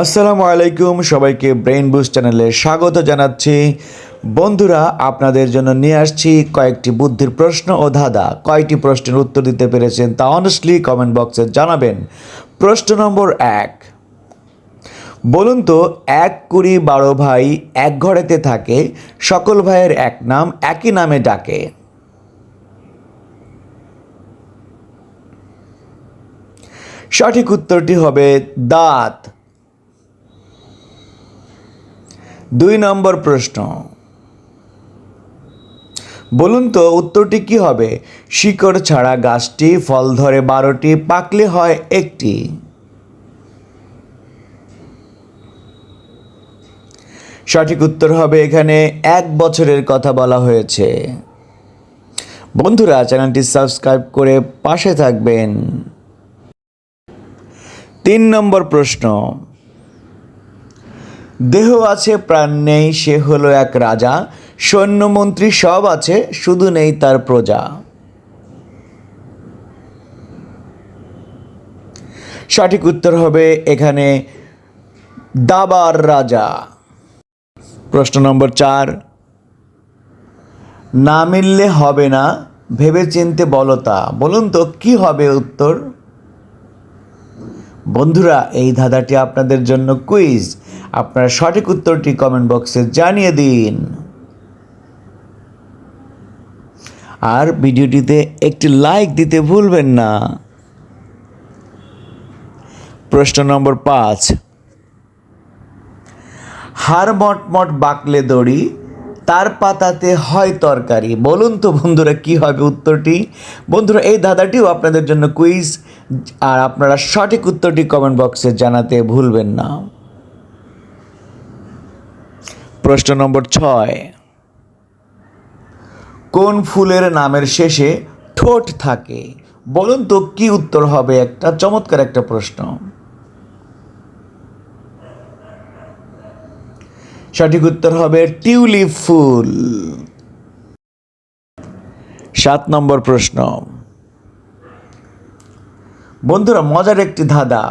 আসসালামু আলাইকুম, সবাইকে ব্রেইন বুস্ট চ্যানেলে স্বাগত জানাচ্ছি। বন্ধুরা, আপনাদের জন্য নিয়ে আসছি কয়েকটি বুদ্ধির প্রশ্ন ও ধাঁধা। কয়টি প্রশ্নের উত্তর দিতে পেরেছেন তা অনেস্টলি কমেন্ট বক্সে জানাবেন। প্রশ্ন নম্বর 1, বলুন তো 1, 20, 12 ভাই এক ঘরেতে থাকে, সকল ভাইয়ের এক নাম, একই নামে ডাকে। সঠিক উত্তরটি হবে দাঁত। 2 নম্বর প্রশ্ন, বলুন তো উত্তরটি কি হবে? শিকড় ছাড়া গাছটি ফল ধরে 12টি, পাকলে হয় একটি। সঠিক উত্তর হবে এখানে 1 বছরের কথা বলা হয়েছে। বন্ধুরা, চ্যানেলটি সাবস্ক্রাইব করে পাশে থাকবেন। 3 নম্বর প্রশ্ন, দেহ আছে প্রাণ নেই, সে হলো এক রাজা, সৈন্যমন্ত্রী সব আছে, শুধু নেই তার প্রজা। সঠিক উত্তর হবে এখানে দাবার রাজা। প্রশ্ন নম্বর 4, না মিললে হবে না, ভেবে চিনতে বলো তা। বলুন তো কি হবে উত্তর? বন্ধুরা, এই ধাঁধাটি আপনাদের জন্য কুইজ। আপনারা সঠিক উত্তরটি কমেন্ট বক্সে জানিয়ে দিন। আর ভিডিওটিতে একটি লাইক দিতে ভুলবেন না। প্রশ্ন নম্বর 5, হাড় মটমট বাকলে দড়ি, তার পাতাতে হয় তরকারি। বলুন তো বন্ধুরা কি হবে উত্তরটি? বন্ধুরা, এই ধাঁধাটিও আপনাদের জন্য কুইজ, আর আপনারা সঠিক উত্তরটি কমেন্ট বক্সে জানাতে ভুলবেন না। প্রশ্ন নম্বর 6, কোন ফুলের নামের শেষে ঠোঁট থাকে? বলুন তো কি উত্তর হবে? একটা চমৎকার একটা প্রশ্ন। সঠিক উত্তর হবে টিউলিপ ফুল। 7 নম্বর প্রশ্ন, বন্ধুরা মজার একটি ধাঁধা।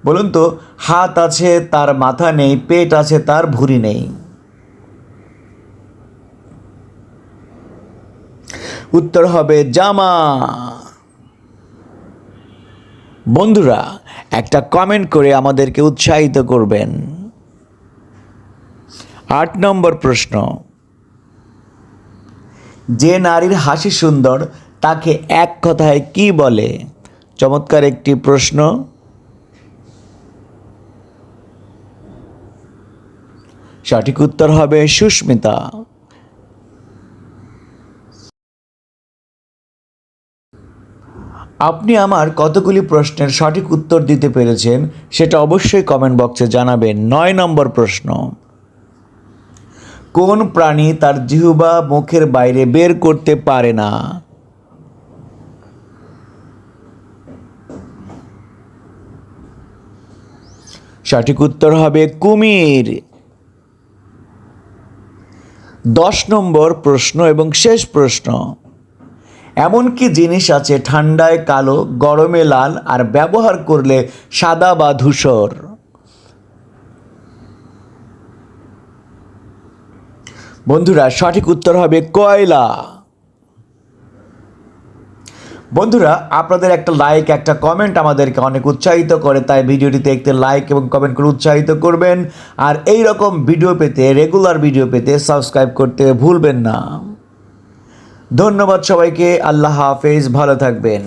বলুন তো, হাত আছে তার মাথা নেই, পেট আছে তার ভুঁড়ি নেই। উত্তর হবে জামা। বন্ধুরা, একটা কমেন্ট করে আমাদেরকে উৎসাহিত করবেন। 8 নম্বর প্রশ্ন, যে নারীর হাসি সুন্দর তাকে এক কথায় কি বলে? চমৎকার একটি প্রশ্ন। সঠিক উত্তর হবে সুস্মিতা। আপনি আমার কতগুলি প্রশ্নের সঠিক উত্তর দিতে পেরেছেন সেটা অবশ্যই কমেন্ট বক্সে জানাবেন। 9 নম্বর প্রশ্ন, কোন প্রাণী তার জিহ্বা মুখের বাইরে বের করতে পারে না? সঠিক উত্তর হবে কুমির। 10 নম্বর প্রশ্ন এবং শেষ প্রশ্ন, এমন কি জিনিস আছে ঠান্ডায় কালো, গরমে লাল, আর ব্যবহার করলে সাদা বা ধূসর? বন্ধুরা, সঠিক উত্তর হবে কয়লা। বন্ধুরা, আপনাদের একটা লাইক, একটা কমেন্ট আমাদেরকে অনেক উৎসাহিত করে, তাই ভিডিওটিতে একটি লাইক এবং কমেন্ট করে উৎসাহিত করবেন। আর এই রকম ভিডিও পেতে, রেগুলার ভিডিও পেতে সাবস্ক্রাইব করতে ভুলবেন না। ধন্যবাদ সবাইকে। আল্লাহ হাফেজ, ভালো থাকবেন।